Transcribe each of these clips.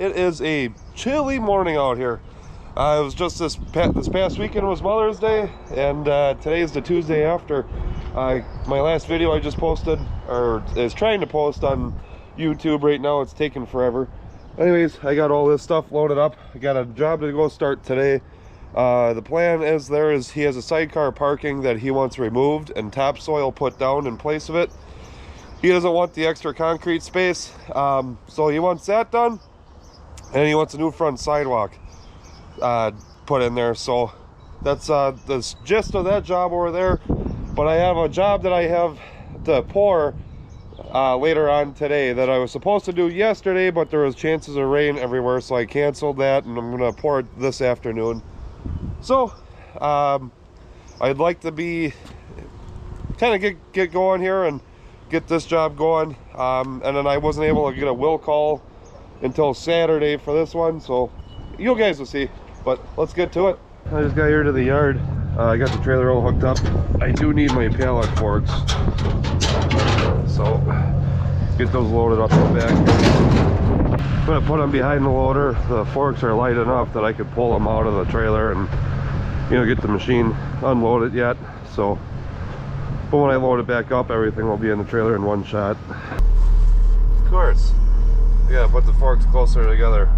It is a chilly morning out here. It was just this past weekend was Mother's Day, and today is the Tuesday after. My last video I just posted, or is trying to post on YouTube right now. It's taking forever. Anyways, I got all this stuff loaded up. I got a job to go start today. The plan is he has a sidecar parking that he wants removed and topsoil put down in place of it. He doesn't want the extra concrete space, so he wants that done, and he wants a new front sidewalk put in there. So that's the gist of that job over there. But I have a job that I have to pour later on today that I was supposed to do yesterday, but there was chances of rain everywhere, so I canceled that, and I'm gonna pour it this afternoon. So I'd like to be kind of get going here and get this job going, and then I wasn't able to get a will call until Saturday for this one, so you guys will see. But let's get to it. I just got here to the yard. I got the trailer all hooked up. I do need my pallet forks, so get those loaded up in the back. I'm gonna put them behind the loader. The forks are light enough that I could pull them out of the trailer and, you know, get the machine unloaded yet. So, but when I load it back up, everything will be in the trailer in one shot. Of course, you gotta put the forks closer together.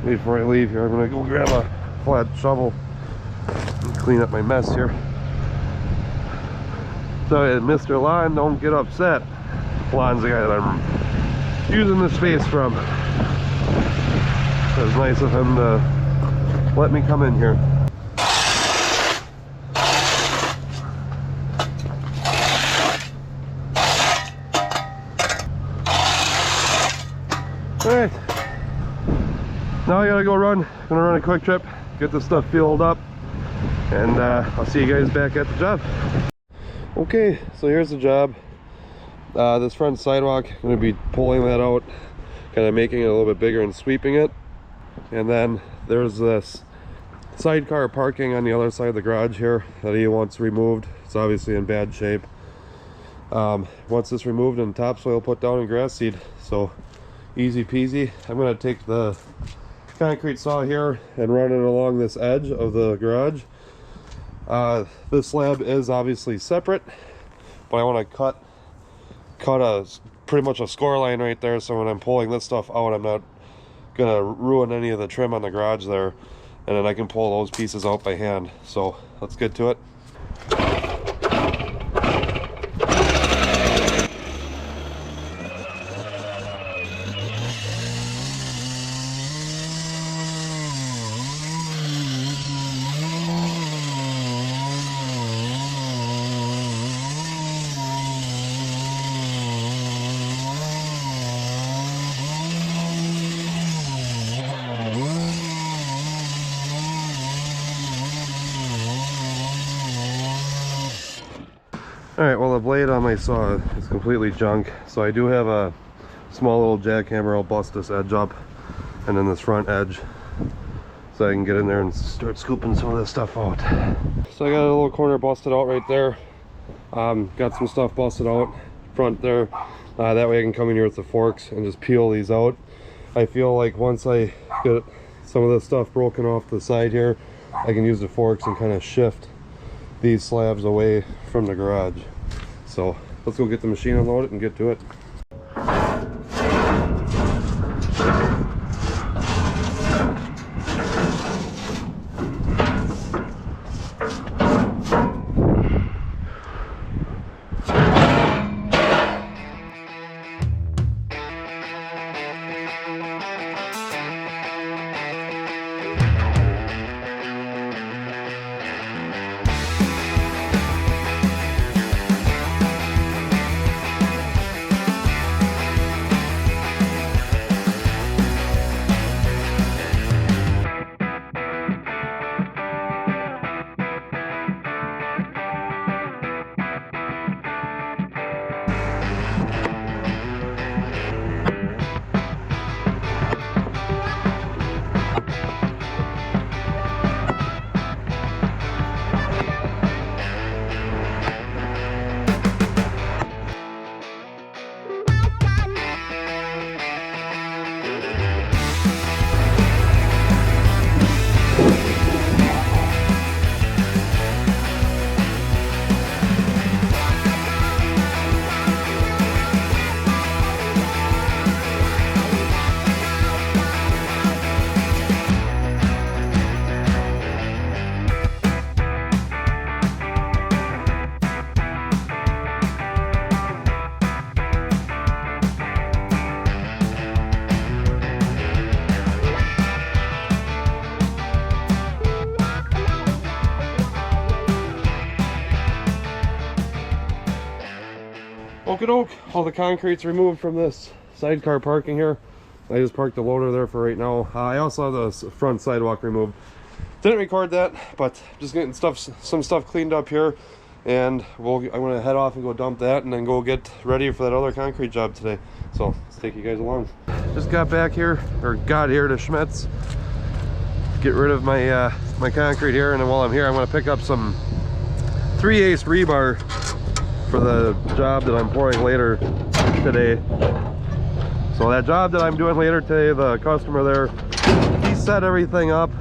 Before I leave here, I'm gonna go grab a flat shovel and clean up my mess here. So Mr. Lon, don't get upset. Lon's the guy that I'm using this space from. So it's nice of him to let me come in here. Alright. Now I gotta go run. Gonna run a quick trip, get this stuff filled up, and I'll see you guys back at the job. Okay, so here's the job. This front sidewalk, I'm gonna be pulling that out, kind of making it a little bit bigger and sweeping it. And then there's this sidecar parking on the other side of the garage here that he wants removed. It's obviously in bad shape. Once this removed and topsoil put down and grass seed, so easy peasy. I'm gonna take the concrete saw here and run it along this edge of the garage. This slab is obviously separate, but I want to cut a pretty much a score line right there, so when I'm pulling this stuff out, I'm not gonna ruin any of the trim on the garage there, and then I can pull those pieces out by hand. So let's get to it. Alright, well, the blade on my saw is completely junk, so I do have a small little jackhammer. I'll bust this edge up and then this front edge so I can get in there and start scooping some of this stuff out. So I got a little corner busted out right there. Got some stuff busted out front there. That way I can come in here with the forks and just peel these out. I feel like once I get some of this stuff broken off the side here, I can use the forks and kind of shift these slabs away from the garage. So let's go get the machine unloaded and get to it. Okie doke, all the concrete's removed from this sidecar parking here. I just parked the loader there for right now. I also have the front sidewalk removed. Didn't record that, but just getting some stuff cleaned up here, and I'm gonna head off and go dump that, and then go get ready for that other concrete job today. So let's take you guys along. Just got here to Schmidt's, get rid of my my concrete here, and then while I'm here, I'm gonna pick up some 3/8 rebar for the job that I'm pouring later today. So that job that I'm doing later today, the customer there, he set everything up,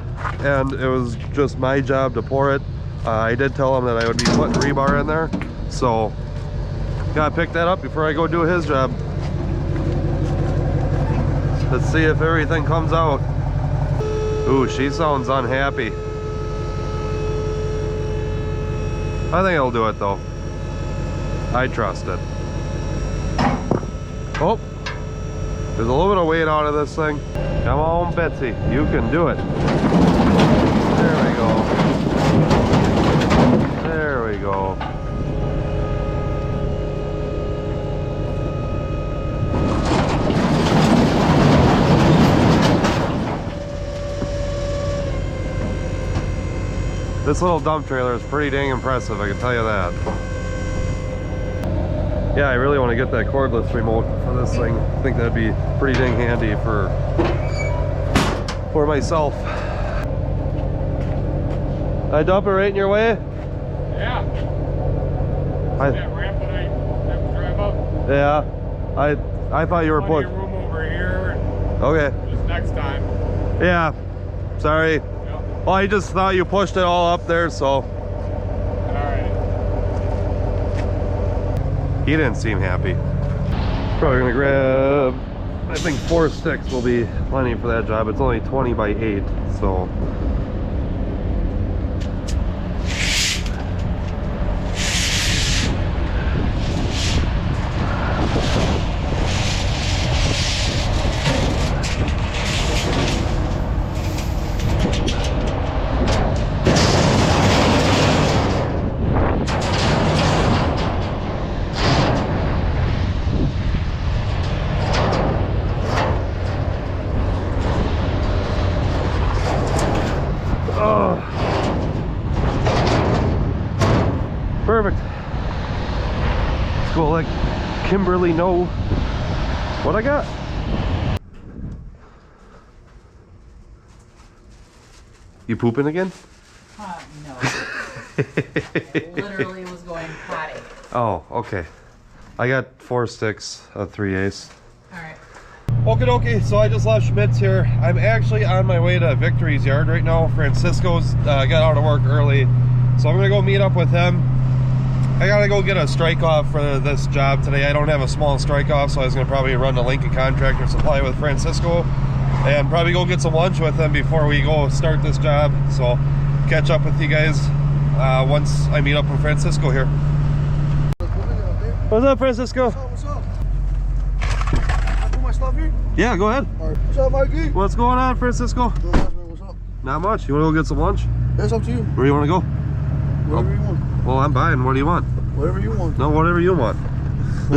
and it was just my job to pour it. I did tell him that I would be putting rebar in there, so gotta pick that up before I go do his job. Let's see if everything comes out. Ooh, she sounds unhappy. I think he'll do it though. I trust it. Oh, there's a little bit of weight out of this thing. Come on, Betsy, you can do it. There we go. There we go. This little dump trailer is pretty dang impressive, I can tell you that. Yeah, I really want to get that cordless remote for this thing. I think that'd be pretty dang handy for myself. I dump it right in your way? Yeah. That ramp that I have to drive up? Yeah. I thought you were putting room over here. Okay. Just next time. Yeah. Sorry. Yep. Well, I just thought you pushed it all up there, so. Alright. He didn't seem happy. Probably gonna grab, I think 4 sticks will be plenty for that job. It's only 20 by 8, so. Perfect. Let's go let Kimberly know what I got. You pooping again? No. Literally was going potty. Oh, okay. I got 4 sticks of 3/8. Alright. Okie dokie, so I just left Schmidt's here. I'm actually on my way to Victory's yard right now. Francisco's got out of work early, so I'm gonna go meet up with him. I gotta go get a strike off for this job today. I don't have a small strike off, so I was gonna probably run the Lincoln Contractor Supply with Francisco and probably go get some lunch with him before we go start this job. So catch up with you guys once I meet up with Francisco here. What's up, Francisco? What's up? I put my stuff here? Yeah, go ahead. All right. What's up, Mikey? What's going on, Francisco? What's up? Not much. You wanna go get some lunch? It's up to you. Where do you wanna go? Whatever you want. Well, I'm buying. What do you want? Whatever you want. No, whatever you want. I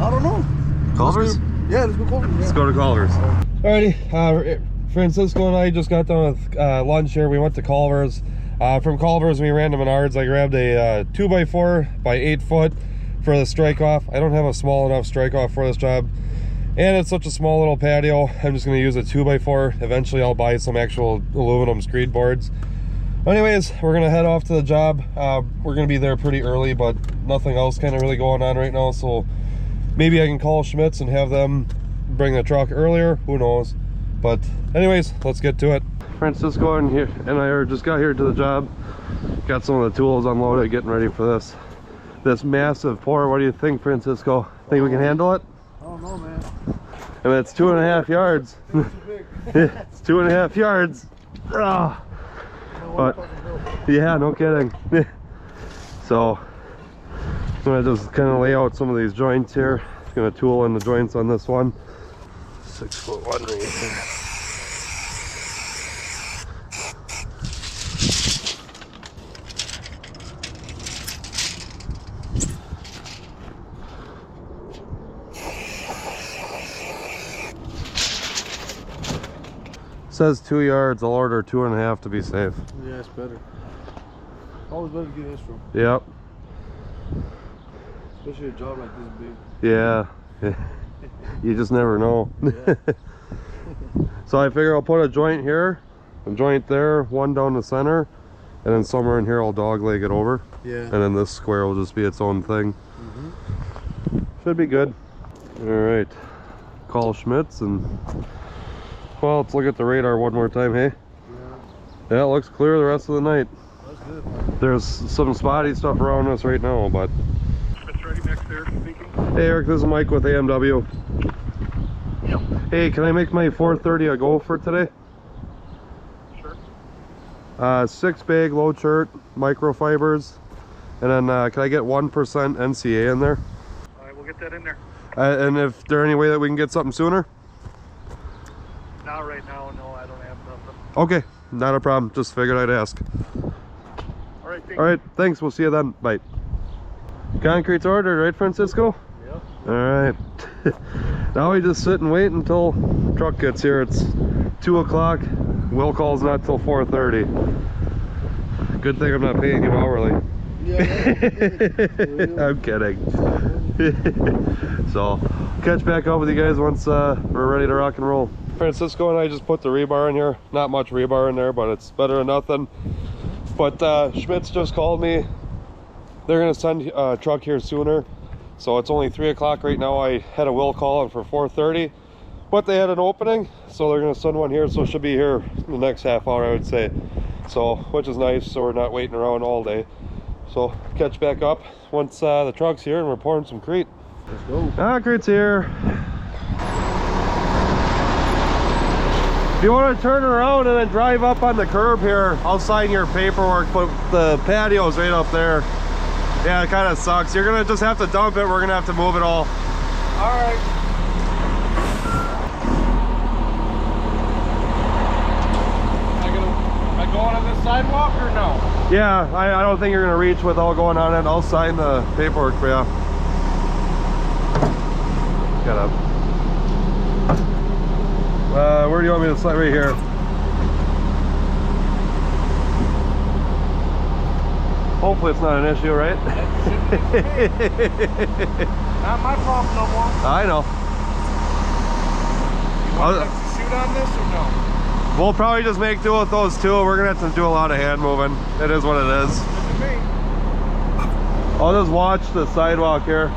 don't know. Culver's? Yeah, let's go Culver's. Yeah. Let's go to Culver's. Alrighty, Francisco and I just got done with lunch here. We went to Culver's. From Culver's, we ran to Menards. I grabbed a 2x4 by 8 foot for the strike off. I don't have a small enough strike off for this job, and it's such a small little patio. I'm just going to use a 2x4. Eventually, I'll buy some actual aluminum screed boards. Anyways, we're gonna head off to the job. We're gonna be there pretty early, but nothing else kind of really going on right now, so maybe I can call Schmidt's and have them bring the truck earlier, who knows. But anyways, let's get to it. Francisco and I just got here to the job, got some of the tools unloaded, getting ready for this massive pour. What do you think, Francisco? Think we can handle it? I don't know, man. I mean, it's 2.5 yards. It's 2.5 yards. Ah. But yeah, no kidding. So I'm gonna just kind of lay out some of these joints here. Gonna tool in the joints on this one. 6'1" right there. Says 2 yards. I'll order 2.5 to be safe. Yeah, it's better. Always better to get this from. Yep. Especially a job like this big. Yeah. You just never know. Yeah. So I figure I'll put a joint here, a joint there, one down the center, and then somewhere in here I'll dogleg it over. Yeah. And then this square will just be its own thing. Should be good. All right. Call Schmitz and, well, let's look at the radar one more time, hey? Yeah, it looks clear the rest of the night. That's good. There's some spotty stuff around us right now, but... It's ready next there speaking. Hey Eric, this is Mike with AMW. Yep. Hey, can I make my 430 a go for today? Sure. 6 bag low chert, microfibers, and then can I get 1% NCA in there? All right, we'll get that in there. And if there any way that we can get something sooner? Not right now, no, I don't have nothing. Okay, not a problem. Just figured I'd ask. All right, thank All right, thanks. We'll see you then. Bye. Concrete's ordered, right, Francisco? Yep. All right. Now we just sit and wait until truck gets here. It's 2 o'clock. Will call's not till 4:30. Good thing I'm not paying you hourly. Yeah. I'm kidding. So catch back up with you guys once we're ready to rock and roll. Francisco and I just put the rebar in here. Not much rebar in there, but it's better than nothing. But Schmitz just called me. They're gonna send a truck here sooner. So it's only 3 o'clock right now. I had a will call in for 4:30, but they had an opening, so they're gonna send one here. So it should be here in the next half hour, I would say. So, which is nice, so we're not waiting around all day. So catch back up once the truck's here and we're pouring some crete. Let's go. Concrete's here. If you want to turn around and then drive up on the curb here, I'll sign your paperwork, but the patio's right up there. Yeah, it kind of sucks. You're gonna just have to dump it. We're gonna have to move it all. All right. Am I going on this sidewalk or no? Yeah, I don't think you're gonna reach without going on it. I'll sign the paperwork for you. Get up. Where do you want me to sign? Right here. Hopefully it's not an issue, right? Not my problem no more. I know. You want us to shoot on this or no? We'll probably just make do with those two. We're gonna have to do a lot of hand moving. It is what it is. Good to me. I'll just watch the sidewalk here.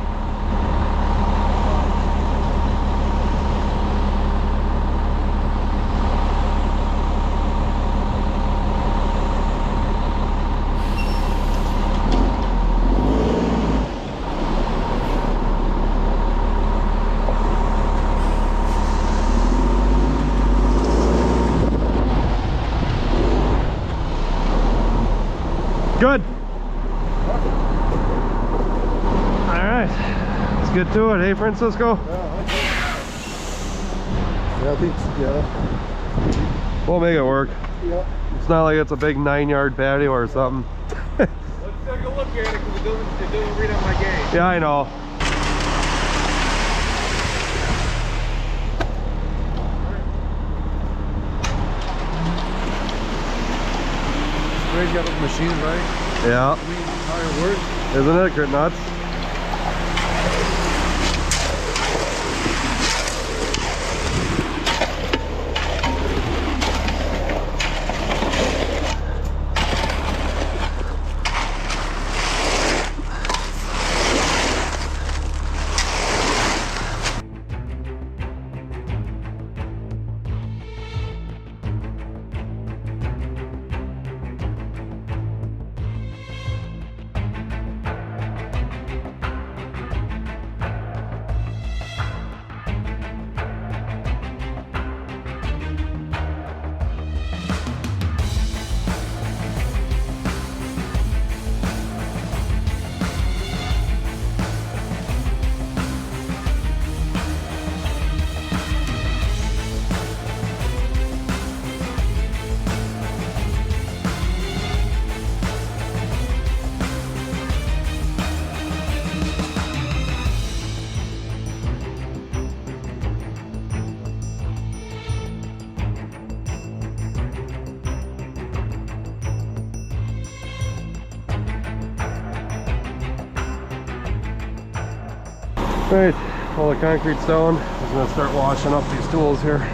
Good. All right, let's get to it. Hey, Francisco. Yeah, I think, yeah. We'll make it work. Yeah. It's not like it's a big 9-yard patio or something. Let's take a look at it because it doesn't read on my gauge. Yeah, I know. Crazy how those machines, right? Yeah. I mean, how it works. Isn't it? Grit nuts. Alright, all the concrete's down. I'm gonna start washing up these tools here.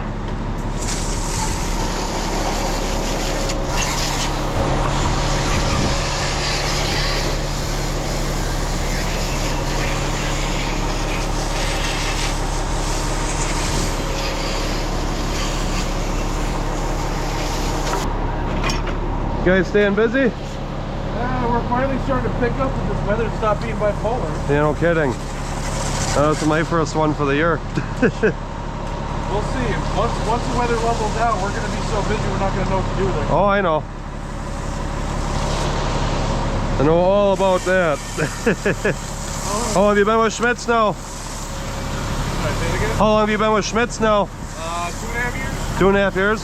You guys staying busy? Yeah, we're finally starting to pick up with this weather and stop being bipolar. Yeah, no kidding. That's my first one for the year. We'll see. Once the weather levels out, we're going to be so busy we're not going to know what to do with it. Oh, I know. I know all about that. How long have you been with Schmitz now? Can I say it again? How long have you been with Schmitz now? 2.5 years. 2.5 years.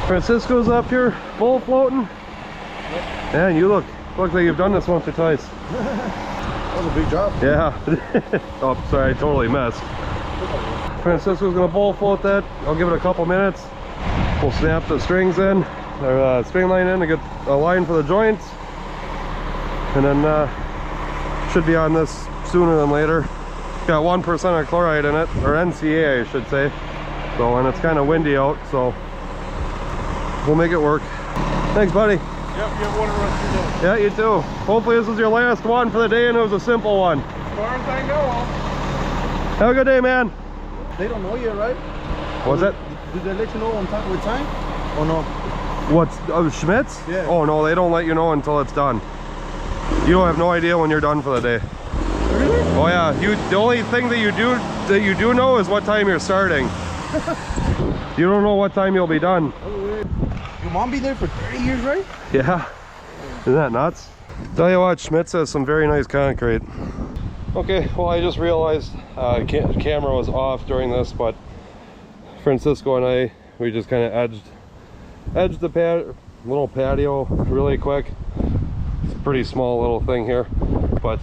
Francisco's up here, bull floating. Man, you look like you've done this once or twice. That was a big job. Yeah. Oh, sorry, I totally messed. Francisco's gonna bull float that. I'll give it a couple minutes. We'll snap the strings in, or string line in to get a line for the joints. And then should be on this sooner than later. Got 1% of chloride in it, or NCA I should say. So, and it's kind of windy out, so we'll make it work. Thanks, buddy. Yep, you have one rest of your day. Yeah, you too. Hopefully this is your last one for the day and it was a simple one. As far as I know. Have a good day, man. They don't know yet, right? What's that? Did they let you know on time with time? Or no? What's Schmitz? Yeah. Oh no, they don't let you know until it's done. You don't have no idea when you're done for the day. Really? Oh yeah, the only thing that you do know is what time you're starting. You don't know what time you'll be done. Your mom be there for 30 years, right? Yeah. Isn't that nuts? Tell you what, Schmitz has some very nice concrete. Okay, well I just realized camera was off during this, but Francisco and I, we just kind of edged the little patio really quick. It's a pretty small little thing here, but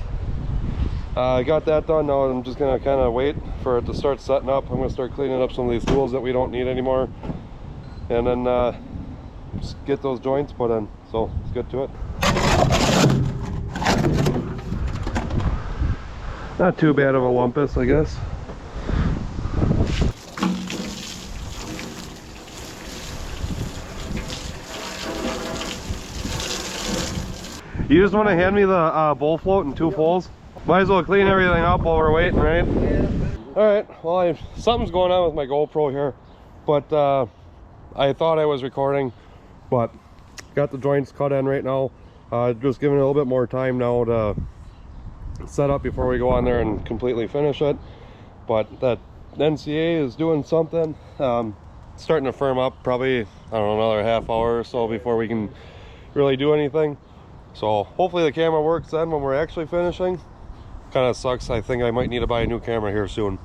I got that done. Now I'm just gonna kind of wait for it to start setting up. I'm gonna start cleaning up some of these tools that we don't need anymore, and then just get those joints put in. So let's get to it. Not too bad of a lumpus, I guess. You just want to hand me the bowl float and 2 poles? Might as well clean everything up while we're waiting, right? Alright, well something's going on with my GoPro here, but I thought I was recording, but got the joints cut in right now. Just giving it a little bit more time now to set up before we go on there and completely finish it. But that NCA is doing something. Starting to firm up, probably, I don't know, another half hour or so before we can really do anything. So hopefully the camera works then when we're actually finishing. Kind of sucks. I think I might need to buy a new camera here soon.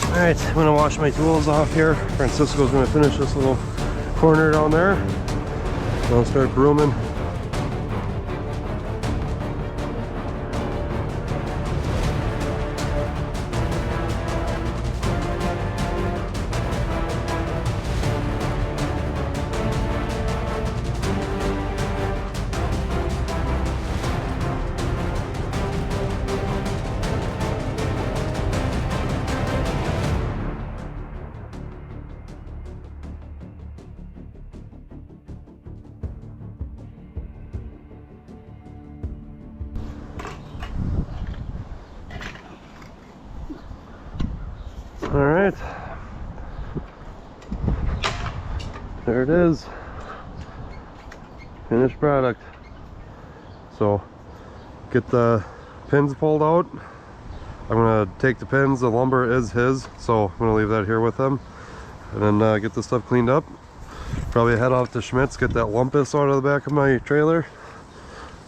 Alright, I'm gonna wash my tools off here. Francisco's gonna finish this little corner down there. I'll start brooming. All right, there it is, finished product. So get the pins pulled out. I'm gonna take the pins, the lumber is his, so I'm gonna leave that here with him. and then get this stuff cleaned up. Probably head off to Schmidt's, get that lumpus out of the back of my trailer,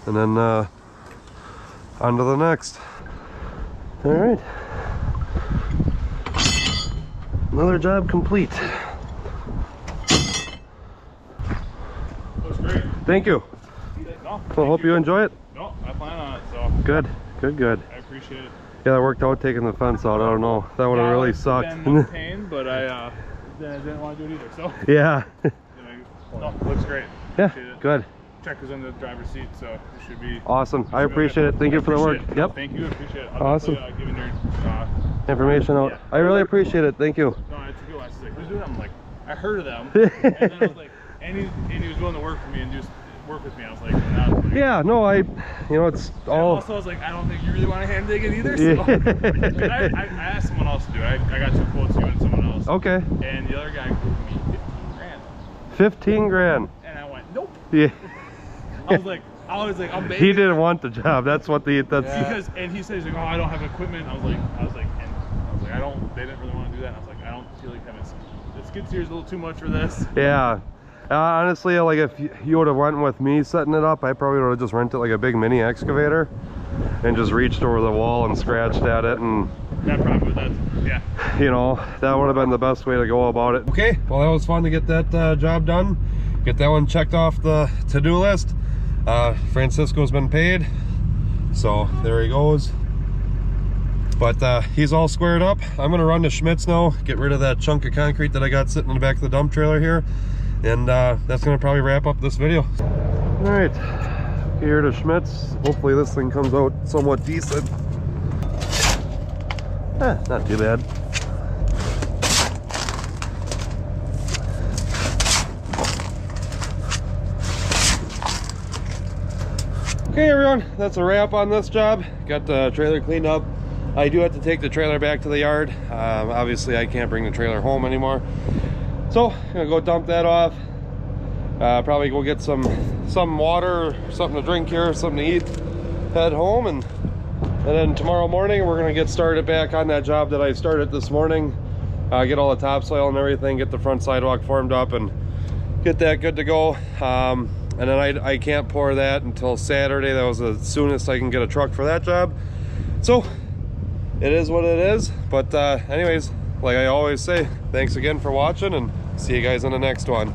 and then on to the next. All right, another job complete. Looks great. Thank you. No, I hope you enjoy it. No, I plan on it, so Good, good. I appreciate it. Yeah, that worked out taking the fence out. I don't know, that would have really sucked. Been a pain, but I didn't want to do it either. So Yeah. no, looks great. Yeah, Appreciate it. good. Check was in the driver's seat, so it should be Awesome. I appreciate it. Thank you for the work. Appreciate it. Yep. Thank you. Appreciate it. I'll Awesome. definitely, giving your Information out. Yeah. I really appreciate it. Thank you. no, it's a good one. She's like, who's doing that? I'm like, I heard of them, and then I was like, and he was willing to work for me and just work with me. I was like, nah, Yeah, no, it's And all. also, I was like, I don't think you really want to hand dig it either. So Yeah. and I asked someone else to do it. I got 2 quotes, you and someone else. Okay. And the other guy quoted me 15 grand. 15 grand. And I went, nope. Yeah. I was like, I'm He didn't want the job. That's what that's. because, and he says like, oh, I don't have equipment. I was like, I don't. They didn't really want to do that. And I was like, I don't feel like having the skid steer is a little too much for this. Yeah. Honestly, like if you would have went with me setting it up, I probably would have just rented like a big mini excavator and just reached over the wall and scratched at it, and That probably yeah. you know, that would have been the best way to go about it. Okay, well that was fun to get that job done, get that one checked off the to-do list. Francisco's been paid, so there he goes. But he's all squared up. I'm gonna run to Schmidt's now, get rid of that chunk of concrete that I got sitting in the back of the dump trailer here, and that's gonna probably wrap up this video. All right, here to Schmidt's. Hopefully this thing comes out somewhat decent. Not too bad. Okay everyone, that's a wrap on this job. Got the trailer cleaned up. I do have to take the trailer back to the yard. Obviously I can't bring the trailer home anymore. So I'm gonna go dump that off. Probably go get some water, something to drink here, something to eat, head home, and then tomorrow morning we're gonna get started back on that job that I started this morning. Get all the topsoil and everything, get the front sidewalk formed up, and get that good to go. And then I can't pour that until Saturday. That was the soonest I can get a truck for that job. So it is what it is. But anyways, like I always say, thanks again for watching, and see you guys in the next one.